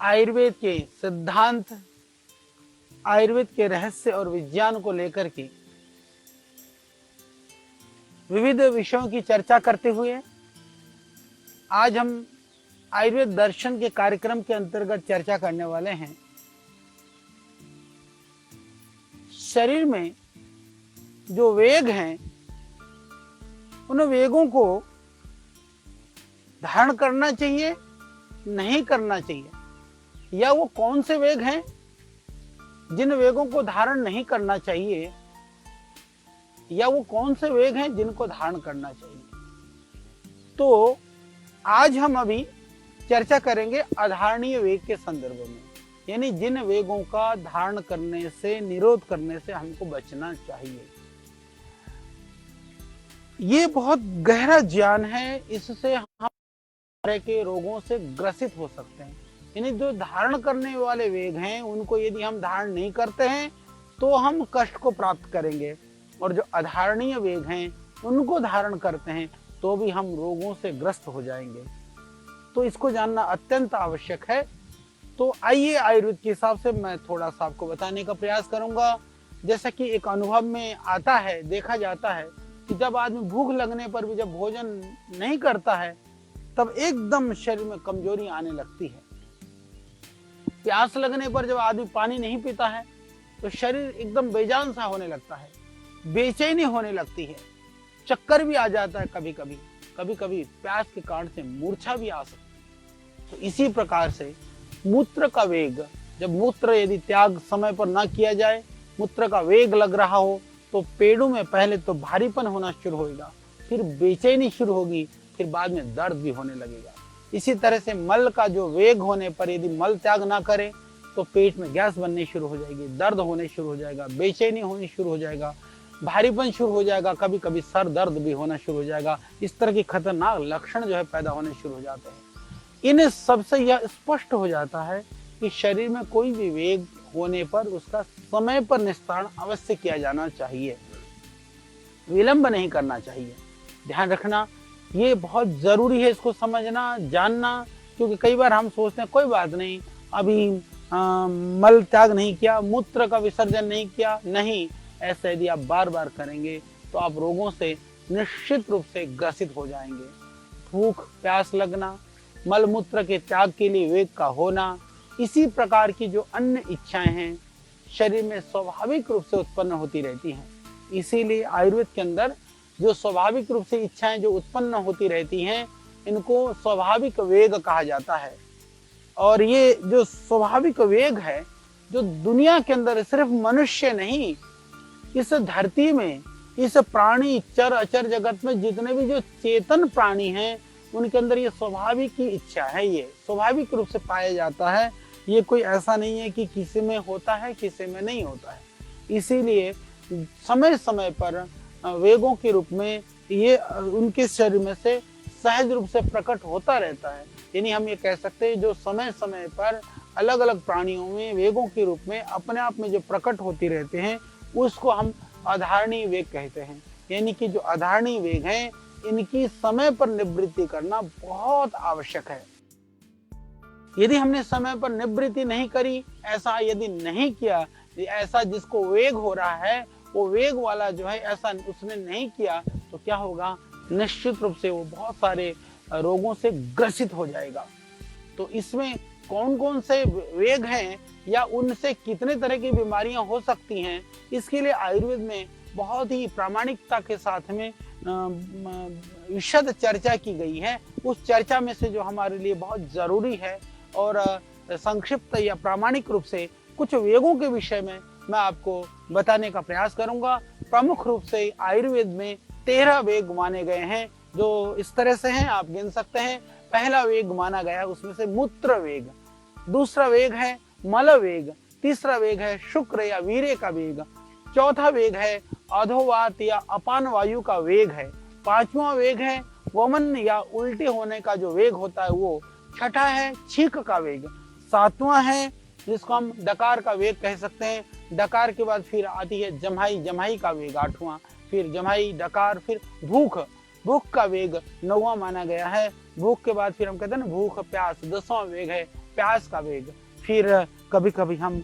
आयुर्वेद के सिद्धांत, आयुर्वेद के रहस्य और विज्ञान को लेकर के विविध विषयों की चर्चा करते हुए आज हम आयुर्वेद दर्शन के कार्यक्रम के अंतर्गत चर्चा करने वाले हैं। शरीर में जो वेग हैं, उन वेगों को धारण करना चाहिए, नहीं करना चाहिए, या वो कौन से वेग हैं जिन वेगों को धारण नहीं करना चाहिए, या वो कौन से वेग हैं जिनको धारण करना चाहिए। तो आज हम अभी चर्चा करेंगे अधारणीय वेग के संदर्भ में, यानी जिन वेगों का धारण करने से, निरोध करने से हमको बचना चाहिए। ये बहुत गहरा ज्ञान है, इससे हम तरह के रोगों से ग्रसित हो सकते हैं। यानी जो धारण करने वाले वेग हैं, उनको यदि हम धारण नहीं करते हैं तो हम कष्ट को प्राप्त करेंगे, और जो अधारणीय वेग हैं उनको धारण करते हैं तो भी हम रोगों से ग्रस्त हो जाएंगे। तो इसको जानना अत्यंत आवश्यक है। तो आइए आयुर्वेद के हिसाब से मैं थोड़ा सा आपको बताने का प्रयास करूंगा। जैसा कि एक अनुभव में आता है, देखा जाता है कि जब आदमी भूख लगने पर भी जब भोजन नहीं करता है तब एकदम शरीर में कमजोरी आने लगती है। प्यास लगने पर जब आदमी पानी नहीं पीता है तो शरीर एकदम बेजान सा होने लगता है, बेचैनी होने लगती है, चक्कर भी आ जाता है, कभी कभी प्यास के कारण से मूर्छा भी आ सकती है। तो इसी प्रकार से मूत्र का वेग, जब मूत्र यदि त्याग समय पर ना किया जाए, मूत्र का वेग लग रहा हो तो पेड़ों में पहले तो भारीपन होना शुरू होगा, फिर बेचैनी शुरू होगी, फिर बाद में दर्द भी होने लगेगा। इसी तरह से मल का जो वेग होने पर यदि मल त्याग ना करे तो पेट में गैस बननी शुरू हो जाएगी, दर्द होने शुरू हो जाएगा, बेचैनी होनी शुरू हो जाएगा, भारीपन शुरू हो जाएगा, कभी कभी सर दर्द भी होना शुरू हो जाएगा। इस तरह के खतरनाक लक्षण जो है पैदा होने शुरू हो जाते हैं। इन सबसे यह स्पष्ट हो जाता है कि शरीर में कोई भी वेग होने पर उसका समय पर निस्तारण अवश्य किया जाना चाहिए, विलंब नहीं करना चाहिए। ध्यान रखना, ये बहुत जरूरी है इसको समझना, जानना, क्योंकि कई बार हम सोचते हैं कोई बात नहीं, अभी मल त्याग नहीं किया, मूत्र का विसर्जन नहीं किया। नहीं, ऐसा यदि आप बार बार करेंगे तो आप रोगों से निश्चित रूप से ग्रसित हो जाएंगे। भूख, प्यास लगना, मल मूत्र के त्याग के लिए वेग का होना, इसी प्रकार की जो अन्य इच्छाएं हैं शरीर में स्वाभाविक रूप से उत्पन्न होती रहती हैं। इसीलिए आयुर्वेद के अंदर जो स्वाभाविक रूप से इच्छाएं जो उत्पन्न होती रहती हैं, इनको स्वाभाविक वेग कहा जाता है। और ये जो स्वाभाविक वेग है, जो दुनिया के अंदर सिर्फ मनुष्य नहीं, इस धरती में, इस प्राणी चर अचर जगत में जितने भी जो चेतन प्राणी हैं, उनके अंदर ये स्वाभाविक की इच्छा है, ये स्वाभाविक रूप से पाया जाता है। ये कोई ऐसा नहीं है कि किसी में होता है, किसी में नहीं होता है। इसीलिए समय समय पर वेगों के रूप में ये उनके शरीर में से सहज रूप से प्रकट होता रहता है। यानी हम ये कह सकते हैं जो समय समय पर अलग अलग प्राणियों में वेगों के रूप में अपने आप में जो प्रकट होती रहते हैं, उसको हम अधारणीय वेग कहते हैं। यानी कि जो अधारणीय वेग हैं, इनकी समय पर निवृत्ति करना बहुत आवश्यक है। यदि हमने समय पर निवृत्ति नहीं करी, ऐसा यदि नहीं किया, ऐसा जिसको वेग हो रहा है वो वेग वाला जो है ऐसा उसने नहीं किया, तो क्या होगा, निश्चित रूप से वो बहुत सारे रोगों से ग्रसित हो जाएगा। तो इसमें कौन कौन से वेग हैं या उनसे कितने तरह की बीमारियां हो सकती हैं, इसके लिए आयुर्वेद में बहुत ही प्रामाणिकता के साथ में विशद चर्चा की गई है। उस चर्चा में से जो हमारे लिए बहुत जरूरी है और संक्षिप्त या प्रामाणिक रूप से कुछ वेगों के विषय में मैं आपको बताने का प्रयास करूंगा। प्रमुख रूप से आयुर्वेद में 13 वेग माने गए हैं, जो इस तरह से हैं, आप गिन सकते हैं। पहला वेग माना गया है उसमें से मूत्र वेग, दूसरा वेग है मल वेग, तीसरा वेग है शुक्र या वीर्य का वेग, चौथा वेग है अधोवात या अपान वायु का वेग है, पांचवा वेग है वमन या उल्टी होने का जो वेग होता है वो, छठा है छींक का वेग, सातवां है जिसको हम डकार का वेग कह सकते हैं। डकार के बाद फिर आती है जम्हाई, जम्हाई का वेग आठवां, फिर जम्हाई, डकार, फिर भूख, भूख का वेग नौवां माना गया है। भूख के बाद फिर हम कहते हैं ना भूख प्यास, 10वां वेग है प्यास का वेग। फिर कभी कभी हम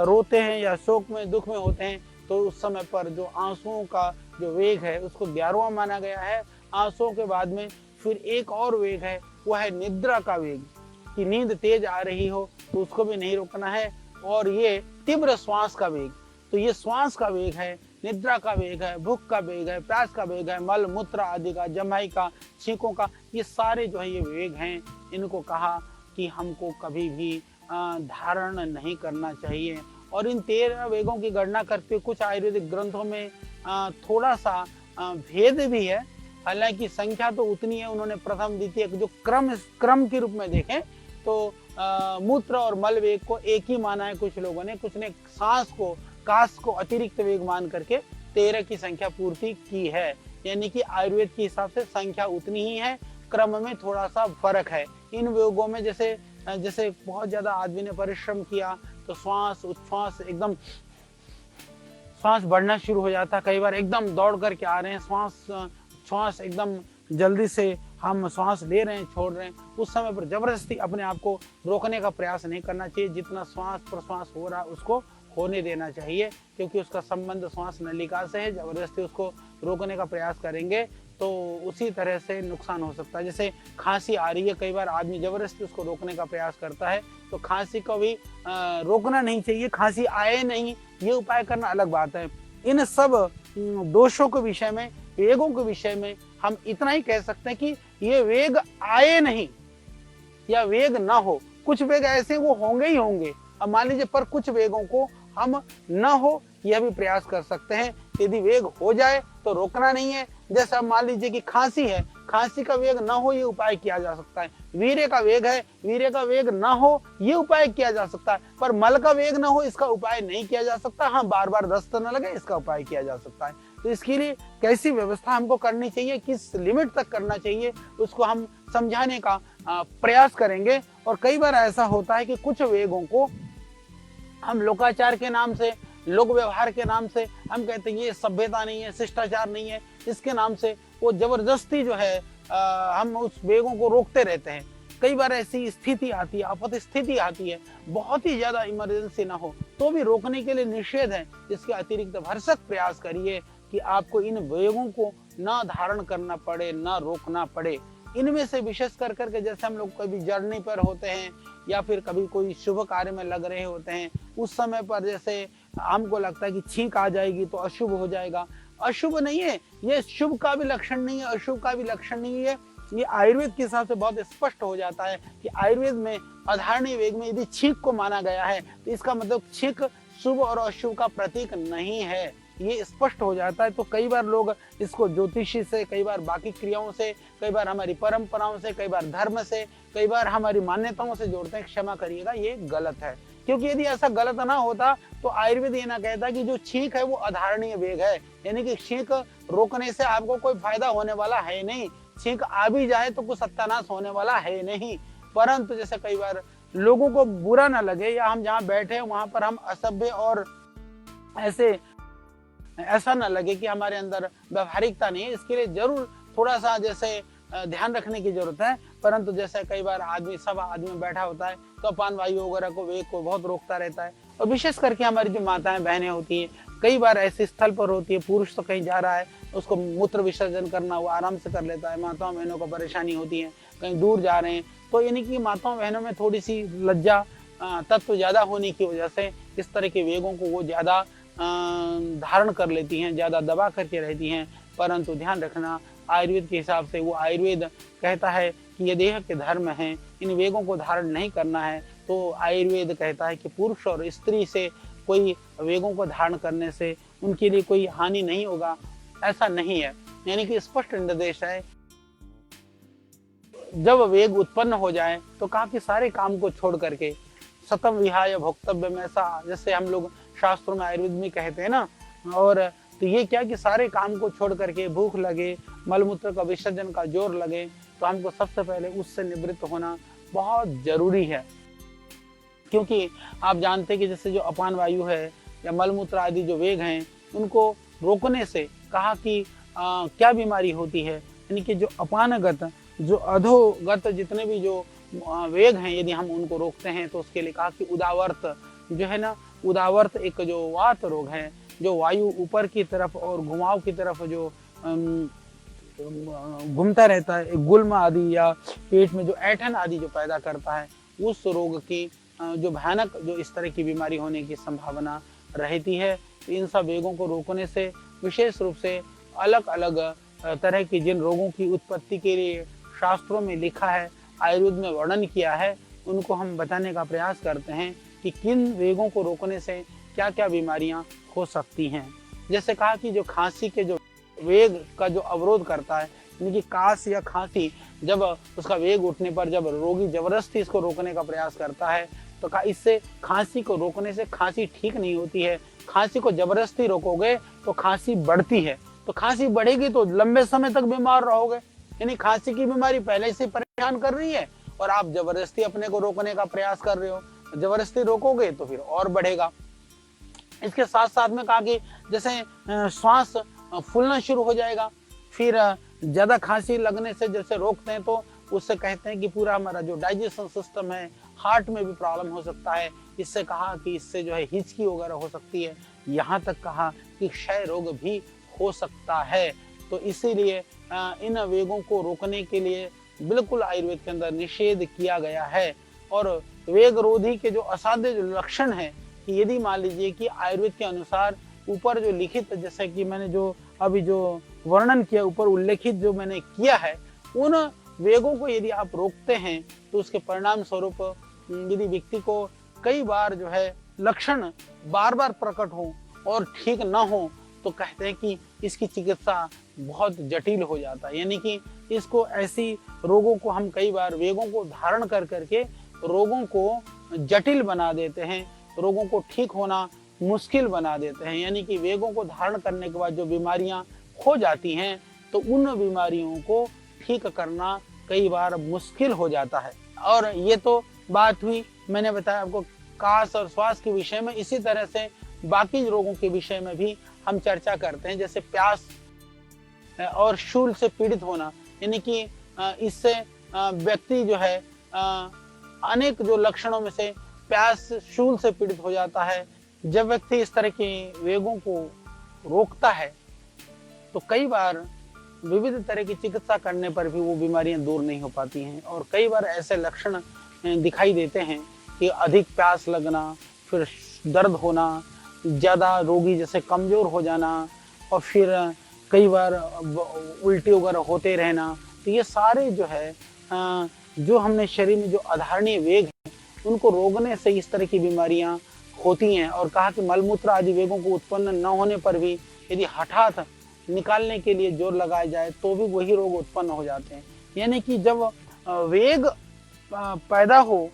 रोते हैं या शोक में दुख में होते हैं तो उस समय पर जो आंसुओं का जो वेग है उसको 11वां माना गया है। आंसुओं के बाद में फिर एक और वेग है, वह है निद्रा का वेग, कि नींद तेज आ रही हो तो उसको भी नहीं रोकना है। और ये तीव्र श्वास का वेग, तो ये श्वास का वेग है, निद्रा का वेग है, भूख का वेग है, प्यास का वेग है, मल मूत्र आदि का, जमाई का, छींकों का, ये सारे जो है ये वेग हैं। इनको कहा कि हमको कभी भी धारण नहीं करना चाहिए। और इन 13 वेगों की गणना करके कुछ आयुर्वेदिक ग्रंथों में थोड़ा सा भेद भी है। हालांकि संख्या तो उतनी है, उन्होंने प्रथम द्वितीय जो क्रम के रूप में देखें तो मूत्र और मल वेग को एक ही माना है कुछ लोगों ने, कुछ ने सांस को, काश को अतिरिक्त वेग मान करके 13 की संख्या पूर्ति की है। यानी कि आयुर्वेद के हिसाब से संख्या उतनी ही है, क्रम में थोड़ा सा फर्क है। इन वेगों में जैसे बहुत ज्यादा आदमी ने परिश्रम किया तो श्वास उच्छ्वास एकदम श्वास बढ़ना शुरू हो जाता, कई बार एकदम दौड़ करके आ रहे हैं, श्वास एकदम जल्दी से हम श्वास ले रहे हैं, छोड़ रहे हैं, उस समय पर जबरदस्ती अपने आप को रोकने का प्रयास नहीं करना चाहिए। जितना श्वास प्रश्वास हो रहा है उसको होने देना चाहिए, क्योंकि उसका संबंध श्वास नलिका से है। जबरदस्ती उसको रोकने का प्रयास करेंगे तो उसी तरह से नुकसान हो सकता है। जैसे खांसी आ रही है, कई बार आदमी जबरदस्ती उसको रोकने का प्रयास करता है, तो खांसी को भी रोकना नहीं चाहिए। खांसी आए नहीं ये उपाय करना अलग बात है। इन सब दोषों के विषय में, वेगों के विषय में हम इतना ही कह सकते हैं कि ये वेग आए नहीं या वेग ना हो। कुछ वेग ऐसे वो होंगे ही होंगे, अब मान लीजिए, पर कुछ वेगों को हम न हो यह भी प्रयास कर सकते हैं। यदि वेग हो जाए तो रोकना नहीं है। जैसे अब मान लीजिए कि खांसी है, खांसी का वेग न हो ये उपाय किया जा सकता है। वीर्य का वेग है, वीर्य का वेग न हो ये उपाय किया जा सकता है, पर मल का वेग न हो इसका उपाय नहीं किया जा सकता। हाँ, बार बार दस्त न लगे इसका उपाय किया जा सकता है। तो इसके लिए कैसी व्यवस्था हमको करनी चाहिए, किस लिमिट तक करना चाहिए, उसको हम समझाने का प्रयास करेंगे। और कई बार ऐसा होता है कि कुछ वेगों को हम लोकाचार के नाम से, लोक व्यवहार के नाम से हम कहते हैं ये सभ्यता नहीं है, शिष्टाचार नहीं है, इसके नाम से वो जबरदस्ती जो है हम उस वेगों को रोकते रहते हैं। कई बार ऐसी स्थिति आती है, आपात स्थिति आती है, बहुत ही ज्यादा इमरजेंसी ना हो तो भी रोकने के लिए निषेध है। इसके अतिरिक्त भरसक प्रयास करिए कि आपको इन वेगों को ना धारण करना पड़े, ना रोकना पड़े। इनमें से विशेष कर करके जैसे हम लोग कभी जर्नी पर होते हैं या फिर कभी कोई शुभ कार्य में लग रहे होते हैं, उस समय पर जैसे हमको लगता है कि छींक आ जाएगी तो अशुभ हो जाएगा। अशुभ नहीं है, ये शुभ का भी लक्षण नहीं है, अशुभ का भी लक्षण नहीं है। ये आयुर्वेद के हिसाब से बहुत स्पष्ट हो जाता है कि आयुर्वेद में अधारणीय वेग में यदि छींक को माना गया है तो इसका मतलब छींक शुभ और अशुभ का प्रतीक नहीं है, ये स्पष्ट हो जाता है। तो कई बार लोग इसको ज्योतिषी से, कई बार बाकी क्रियाओं से, कई बार हमारी परंपराओं से, कई बार धर्म से, कई बार हमारी मान्यताओं से जोड़ते हैं। क्षमा करिएगा, ये गलत है। क्योंकि यदि ऐसा गलत ना होता तो आयुर्वेद ये ना कहता कि जो छींक है वो अधारणीय वेग है, यानी कि छींक रोकने से आपको कोई फायदा होने वाला है नहीं। छींक आ भी जाए तो कुछ सत्यानाश होने वाला है नहीं। परंतु जैसे कई बार लोगों को बुरा ना लगे या हम जहाँ बैठे हैं वहां पर हम असभ्य और ऐसा ना लगे कि हमारे अंदर व्यवहारिकता नहीं है, इसके लिए जरूर थोड़ा सा जैसे ध्यान रखने की जरूरत है। परंतु जैसे कई बार सब आदमी बैठा होता है तो अपान वायु वगैरह को, वेग को बहुत रोकता रहता है। और विशेष करके हमारी जो माताएं बहनें होती हैं, कई बार ऐसे स्थल पर होती है, पुरुष तो कहीं जा रहा है उसको मूत्र विसर्जन करना वो आराम से कर लेता है, माताओं बहनों को परेशानी होती है, कहीं दूर जा रहे हैं, तो यानी कि माताओं बहनों में थोड़ी सी लज्जा तत्व ज्यादा होने की वजह से इस तरह के वेगों को वो ज्यादा धारण कर लेती हैं, ज्यादा दबा करके रहती हैं। परंतु ध्यान रखना, आयुर्वेद के हिसाब से वो आयुर्वेद कहता है कि ये देह के धर्म हैं, इन वेगों को धारण नहीं करना है। तो आयुर्वेद कहता है कि पुरुष और स्त्री से कोई वेगों को धारण करने से उनके लिए कोई हानि नहीं होगा, ऐसा नहीं है। यानी कि स्पष्ट निर्देश है, जब वेग उत्पन्न हो जाए तो कहा कि सारे काम को छोड़ करके सतम विहाय भोक्तव्य में, ऐसा जैसे हम लोग शास्त्रों में आयुर्वेद में कहते हैं ना। और तो ये क्या कि सारे काम को छोड़ करके, भूख लगे, मलमूत्र का विसर्जन का जोर लगे, तो हमको सबसे पहले उससे निवृत्त होना बहुत जरूरी है। क्योंकि आप जानते हैं कि जैसे जो अपान वायु है या मलमूत्र आदि जो वेग हैं, उनको रोकने से कहा कि क्या बीमारी होती है, यानी कि जो अपानगत, जो अधोगत जितने भी जो वेग हैं यदि हम उनको रोकते हैं, तो उसके लिए कहा कि उदावर्त जो है ना, उदावर्त एक जो वात रोग है, जो वायु ऊपर की तरफ और घुमाव की तरफ जो घूमता रहता है, गुल्म आदि या पेट में जो ऐंठन आदि जो पैदा करता है, उस रोग की जो भयानक जो इस तरह की बीमारी होने की संभावना रहती है। तो इन सब वेगों को रोकने से विशेष रूप से अलग अलग तरह की जिन रोगों की उत्पत्ति के लिए शास्त्रों में लिखा है, आयुर्वेद में वर्णन किया है, उनको हम बताने का प्रयास करते हैं कि किन वेगों को रोकने से क्या क्या बीमारियां हो सकती हैं। जैसे कहा कि जो खांसी के जो वेग का जो अवरोध करता है, यानी कि काश या खांसी, जब उसका वेग उठने पर जब रोगी जबरदस्ती इसको रोकने का प्रयास करता है, तो कहा इससे खांसी को रोकने से खांसी ठीक नहीं होती है। खांसी को जबरदस्ती रोकोगे तो खांसी बढ़ती है, तो खांसी बढ़ेगी तो लंबे समय तक बीमार रहोगे। यानी खांसी की बीमारी पहले से परेशान कर रही है और आप जबरदस्ती अपने को रोकने का प्रयास कर रहे हो, जबरदस्ती रोकोगे तो फिर और बढ़ेगा। इसके साथ साथ में कहा कि जैसे श्वास फूलना शुरू हो जाएगा, फिर ज्यादा खांसी लगने से जैसे रोकते हैं तो उससे कहते हैं कि पूरा हमारा जो डाइजेशन सिस्टम है, हार्ट में भी प्रॉब्लम हो सकता है। इससे कहा कि इससे जो है हिचकी वगैरह हो सकती है, यहाँ तक कहा कि क्षय रोग भी हो सकता है। तो इसीलिए इन वेगों को रोकने के लिए बिल्कुल आयुर्वेद के अंदर निषेध किया गया है। और वेग रोधी के जो असाध्य जो लक्षण है, कि यदि मान लीजिए कि आयुर्वेद के अनुसार ऊपर जो लिखित, जैसे कि मैंने जो अभी जो वर्णन किया, ऊपर उल्लेखित जो मैंने किया है, उन वेगों को यदि आप रोकते हैं तो उसके परिणाम स्वरूप यदि व्यक्ति को कई बार जो है लक्षण बार बार प्रकट हो और ठीक न हो, तो कहते हैं कि इसकी चिकित्सा बहुत जटिल हो जाता है। यानी कि इसको ऐसी रोगों को हम कई बार वेगों को धारण कर करके रोगों को जटिल बना देते हैं, रोगों को ठीक होना मुश्किल बना देते हैं। यानी कि वेगों को धारण करने के बाद जो बीमारियां हो जाती हैं, तो उन बीमारियों को ठीक करना कई बार मुश्किल हो जाता है। और ये तो बात हुई, मैंने बताया आपको काश और श्वास के विषय में। इसी तरह से बाकी रोगों के विषय में भी हम चर्चा करते हैं, जैसे प्यास और शूल से पीड़ित होना। यानी कि इससे व्यक्ति जो है अनेक जो लक्षणों में से प्यास शूल से पीड़ित हो जाता है। जब व्यक्ति इस तरह के वेगों को रोकता है, तो कई बार विविध तरह की चिकित्सा करने पर भी वो बीमारियां दूर नहीं हो पाती हैं। और कई बार ऐसे लक्षण दिखाई देते हैं कि अधिक प्यास लगना, फिर दर्द होना, ज़्यादा रोगी जैसे कमज़ोर हो जाना, और फिर कई बार उल्टी वगैरह होते रहना। तो ये सारे जो है जो हमने शरीर में जो आधारणीय वेग हैं, उनको रोकने से इस तरह की बीमारियां होती हैं। और कहा कि मलमूत्र आदि वेगों को उत्पन्न न होने पर भी यदि हठात निकालने के लिए जोर लगाया जाए तो भी वही रोग उत्पन्न हो जाते हैं। यानी कि जब वेग पैदा हो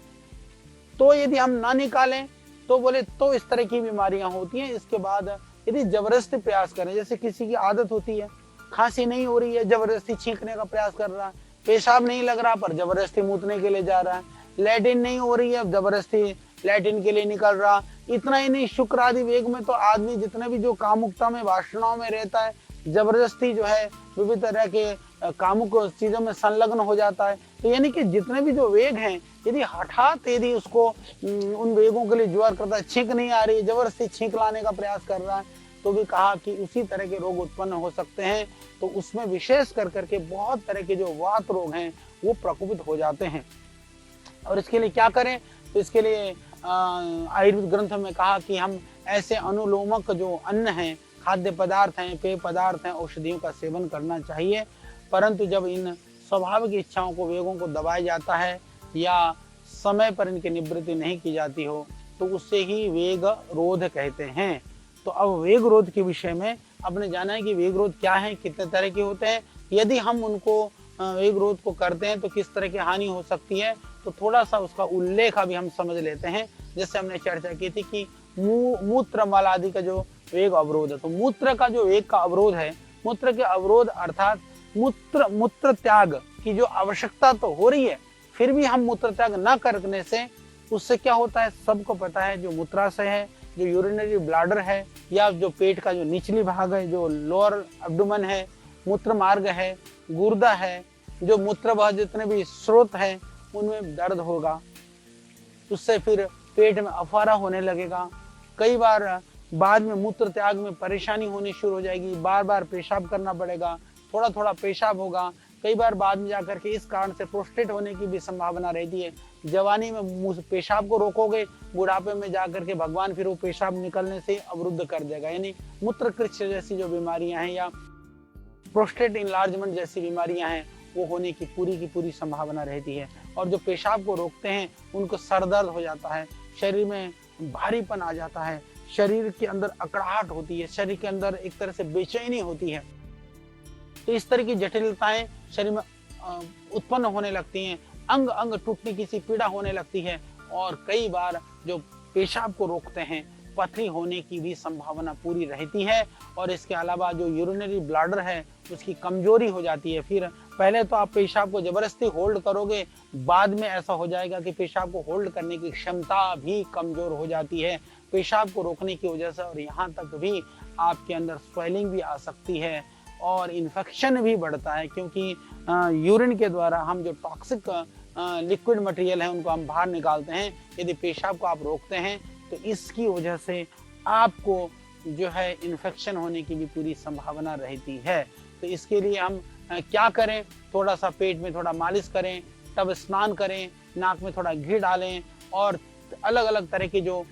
तो यदि हम ना निकालें तो बोले तो इस तरह की बीमारियां होती हैं। इसके बाद यदि जबरदस्ती प्रयास करें, जैसे किसी की आदत होती है, खांसी नहीं हो रही है, जबरदस्ती छींकने का प्रयास कर रहा है, पेशाब नहीं लग रहा पर जबरदस्ती मूतने के लिए जा रहा है, लैट्रिन नहीं हो रही है, जबरदस्ती लैट्रिन के लिए निकल रहा। इतना ही नहीं, शुक्र आदि वेग में तो आदमी जितने भी जो कामुकता में वासनाओं में रहता है, जबरदस्ती जो है विभिन्न तरह के कामुक चीजों में संलग्न हो जाता है। तो यानी कि जितने भी जो वेग हैं, यदि हठात यदि उसको उन वेगों के लिए जोर करता है, छींक नहीं आ रही, जबरदस्ती छींक लाने का प्रयास कर रहा है, तो भी कहा कि उसी तरह के रोग उत्पन्न हो सकते हैं। तो उसमें विशेष कर करके बहुत तरह के जो वात रोग हैं वो प्रकोपित हो जाते हैं। और इसके लिए क्या करें, तो इसके लिए आयुर्वेद ग्रंथ में कहा कि हम ऐसे अनुलोमक जो अन्न हैं, खाद्य पदार्थ हैं, पेय पदार्थ हैं, औषधियों का सेवन करना चाहिए। परंतु जब इन स्वाभाविक इच्छाओं को, वेगों को दबाया जाता है या समय पर इनकी निवृत्ति नहीं की जाती हो, तो उससे ही वेग रोध कहते हैं। तो अब वेग रोध के विषय में आपने जाना है कि वेग रोध क्या है, कितने तरह के होते हैं, यदि हम उनको वेग रोध को करते हैं तो किस तरह की हानि हो सकती है। तो थोड़ा सा उसका उल्लेख अभी हम समझ लेते हैं। जैसे हमने चर्चा की थी कि मूत्र मल आदि का जो वेग अवरोध है, तो मूत्र का जो वेग का अवरोध है, मूत्र के अवरोध अर्थात मूत्र त्याग की जो आवश्यकता तो हो रही है, फिर भी हम मूत्र त्याग न करने से उससे क्या होता है, सबको पता है, जो मूत्राशय है, जो यूरिनरी ब्लैडर है, या जो पेट का जो निचली भाग है, जो लोअर एब्डोमेन है, मूत्र मार्ग है, गुर्दा है, जो मूत्र वह जितने भी स्रोत हैं उनमें दर्द होगा, उससे फिर पेट में अफारा होने लगेगा। कई बार बाद में मूत्र त्याग में परेशानी होनी शुरू हो जाएगी, बार बार पेशाब करना पड़ेगा, थोड़ा थोड़ा पेशाब होगा। कई बार बाद में जाकर के इस कारण से प्रोस्टेट होने की भी संभावना रहती है। जवानी में मुंह पेशाब को रोकोगे, बुढ़ापे में जाकर के भगवान फिर वो पेशाब निकलने से अवरुद्ध कर देगा। यानी मूत्रकृच्छ जैसी जो बीमारियां हैं या प्रोस्टेट इनलार्जमेंट जैसी बीमारियां हैं वो होने की पूरी संभावना रहती है। और जो पेशाब को रोकते हैं उनको सर दर्द हो जाता है, शरीर में भारीपन आ जाता है, शरीर के अंदर अकड़ाहट होती है, शरीर के अंदर एक तरह से बेचैनी होती है। तो इस तरह की जटिलताएं शरीर में उत्पन्न होने लगती हैं, अंग अंग टूटने की सी पीड़ा होने लगती है। और कई बार जो पेशाब को रोकते हैं पथरी होने की भी संभावना पूरी रहती है। और इसके अलावा जो यूरिनरी ब्लैडर है उसकी कमजोरी हो जाती है। फिर पहले तो आप पेशाब को जबरदस्ती होल्ड करोगे, बाद में ऐसा हो जाएगा कि पेशाब को होल्ड करने की क्षमता भी कमजोर हो जाती है पेशाब को रोकने की वजह से। और यहाँ तक भी आपके अंदर स्वेलिंग भी आ सकती है और इन्फेक्शन भी बढ़ता है, क्योंकि यूरिन के द्वारा हम जो टॉक्सिक लिक्विड मटेरियल है उनको हम बाहर निकालते हैं। यदि पेशाब को आप रोकते हैं तो इसकी वजह से आपको जो है इन्फेक्शन होने की भी पूरी संभावना रहती है। तो इसके लिए हम क्या करें, थोड़ा सा पेट में थोड़ा मालिश करें, तब स्नान करें, नाक में थोड़ा घी डालें और अलग अलग तरह के जो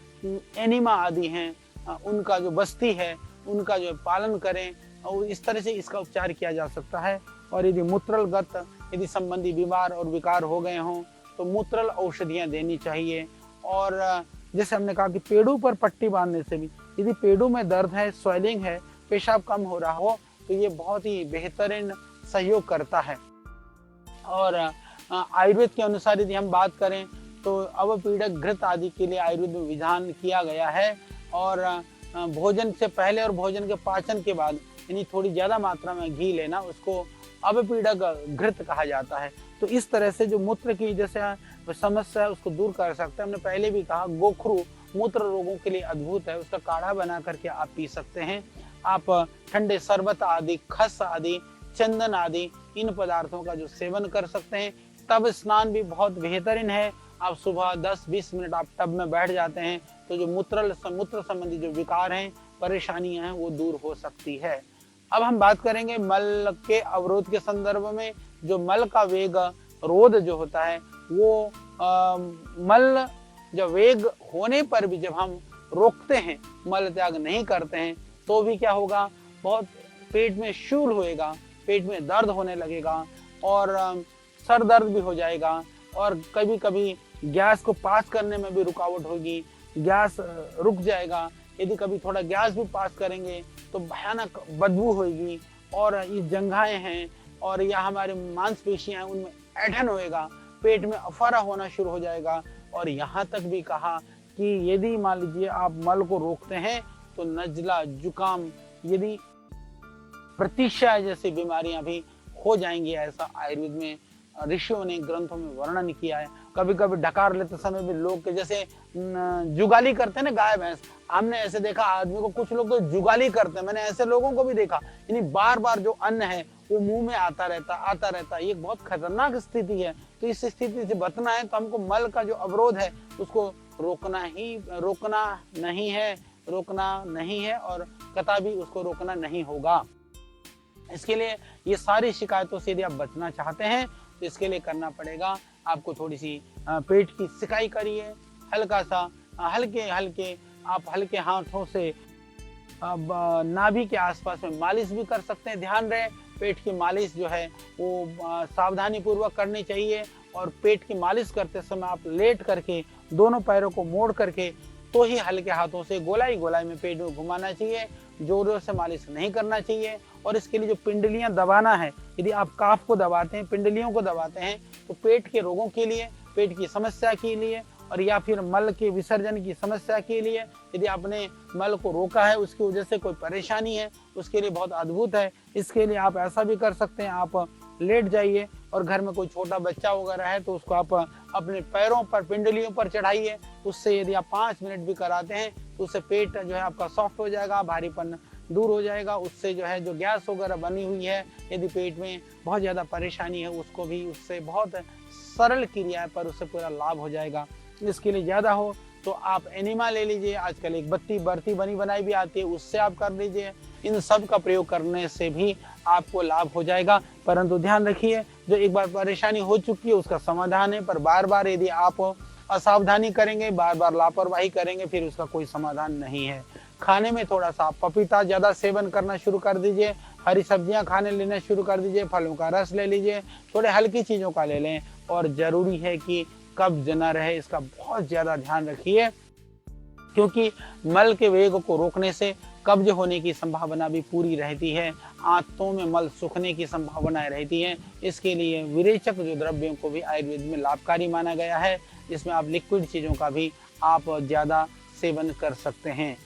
एनिमा आदि हैं उनका जो बस्ती है उनका जो पालन करें और इस तरह से इसका उपचार किया जा सकता है। और यदि मूत्रलगत यदि संबंधी बीमार और विकार हो गए हों तो मूत्रल औषधियाँ देनी चाहिए। और जैसे हमने कहा कि पेड़ों पर पट्टी बांधने से भी यदि पेड़ों में दर्द है, स्वेलिंग है, पेशाब कम हो रहा हो तो ये बहुत ही बेहतरीन सहयोग करता है। और आयुर्वेद के अनुसार यदि हम बात करें तो अवपीड़क घृत आदि के लिए आयुर्वेद में विधान किया गया है। और भोजन से पहले और भोजन के पाचन के बाद यानी थोड़ी ज्यादा मात्रा में घी लेना, उसको अवपीड़क घृत कहा जाता है। तो इस तरह से जो मूत्र की जैसे समस्या है उसको दूर कर सकते हैं। हमने पहले भी कहा गोखरू मूत्र रोगों के लिए अद्भुत है, उसका काढ़ा बना करके आप पी सकते हैं। आप ठंडे शरबत आदि, खस आदि, चंदन आदि इन पदार्थों का जो सेवन कर सकते हैं। तब स्नान भी बहुत बेहतरीन है। आप सुबह 10-20 मिनट आप टब में बैठ जाते हैं तो जो मूत्र संबंधी जो विकार हैं, परेशानियां हैं वो दूर हो सकती है। अब हम बात करेंगे मल के अवरोध के संदर्भ में। जो मल का वेग रोध जो होता है वो मल जब वेग होने पर भी जब हम रोकते हैं, मल त्याग नहीं करते हैं तो भी क्या होगा, बहुत पेट में शूल होएगा, पेट में दर्द होने लगेगा और सर दर्द भी हो जाएगा। और कभी कभी गैस को पास करने में भी रुकावट होगी, गैस रुक जाएगा। यदि कभी थोड़ा गैस भी पास करेंगे तो भयानक बदबू होगी और ये जंघाएं हैं और या हमारे मांसपेशियां हैं उनमें ऐंठन होएगा, पेट में अफारा होना शुरू हो जाएगा। और यहाँ तक भी कहा कि यदि मान लीजिए आप मल को रोकते हैं तो नजला, जुकाम, यदि प्रतिशय जैसी बीमारियां भी हो जाएंगी, ऐसा आयुर्वेद में ऋषियों ने ग्रंथों में वर्णन किया है। कभी कभी डकार लेते समय भी लोग के जैसे जुगाली करते हैं ना गाय भैंस, हमने ऐसे देखा आदमी को, कुछ लोग तो जुगाली करते हैं, मैंने ऐसे लोगों को भी देखा। यानी बार बार जो अन्न है वो मुंह में आता रहता है। ये बहुत खतरनाक स्थिति है। तो इस स्थिति से बचना है तो हमको मल का जो अवरोध है उसको रोकना नहीं है और कतई उसको रोकना नहीं होगा। इसके लिए ये सारी शिकायतों से यदि आप बचना चाहते हैं तो इसके लिए करना पड़ेगा आपको थोड़ी सी पेट की सिकाई करिए, हल्का सा हल्के हाथों से नाभि के आसपास में मालिश भी कर सकते हैं। ध्यान रहे पेट की मालिश जो है वो सावधानी पूर्वक करनी चाहिए। और पेट की मालिश करते समय आप लेट करके दोनों पैरों को मोड़ करके तो ही हल्के हाथों से गोलाई में पेट में घुमाना चाहिए, जोरों से मालिश नहीं करना चाहिए। और इसके लिए जो पिंडलियां दबाना है, यदि आप काफ को दबाते हैं, पिंडलियों को दबाते हैं तो पेट के रोगों के लिए, पेट की समस्या के लिए और या फिर मल के विसर्जन की समस्या के लिए, यदि आपने मल को रोका है उसकी वजह से कोई परेशानी है, उसके लिए बहुत अद्भुत है। इसके लिए आप ऐसा भी कर सकते हैं, आप लेट जाइए और घर में कोई छोटा बच्चा वगैरह है तो उसको आप अपने पैरों पर, पिंडलियों पर चढ़ाइए। उससे यदि आप 5 मिनट भी कराते हैं तो उससे पेट जो है आपका सॉफ्ट हो जाएगा, भारीपन दूर हो जाएगा। उससे जो है जो गैस वगैरह बनी हुई है, यदि पेट में बहुत ज़्यादा परेशानी है उसको भी उससे बहुत सरल क्रिया है पर उससे पूरा लाभ हो जाएगा। इसके लिए ज़्यादा हो तो आप एनिमा ले लीजिए, आजकल एक बर्ती बनी बनाई भी आती है, उससे आप कर लीजिए। इन सब का प्रयोग करने से भी आपको लाभ हो जाएगा। परंतु ध्यान रखिए, जो एक बार परेशानी हो चुकी है उसका समाधान है, पर बार बार यदि आप असावधानी करेंगे, बार बार लापरवाही करेंगे, फिर उसका कोई समाधान नहीं है। खाने में थोड़ा सा आप पपीता ज़्यादा सेवन करना शुरू कर दीजिए, हरी सब्जियां खाने लेना शुरू कर दीजिए, फलों का रस ले लीजिए, थोड़े हल्की चीज़ों का ले लें। और ज़रूरी है कि कब्ज न रहे, इसका बहुत ज़्यादा ध्यान रखिए, क्योंकि मल के वेग को रोकने से कब्ज होने की संभावना भी पूरी रहती है, आंतों में मल सूखने की संभावनाएं रहती हैं। इसके लिए विरेचक जो द्रव्यों को भी आयुर्वेद में लाभकारी माना गया है, इसमें आप लिक्विड चीज़ों का भी आप ज़्यादा सेवन कर सकते हैं।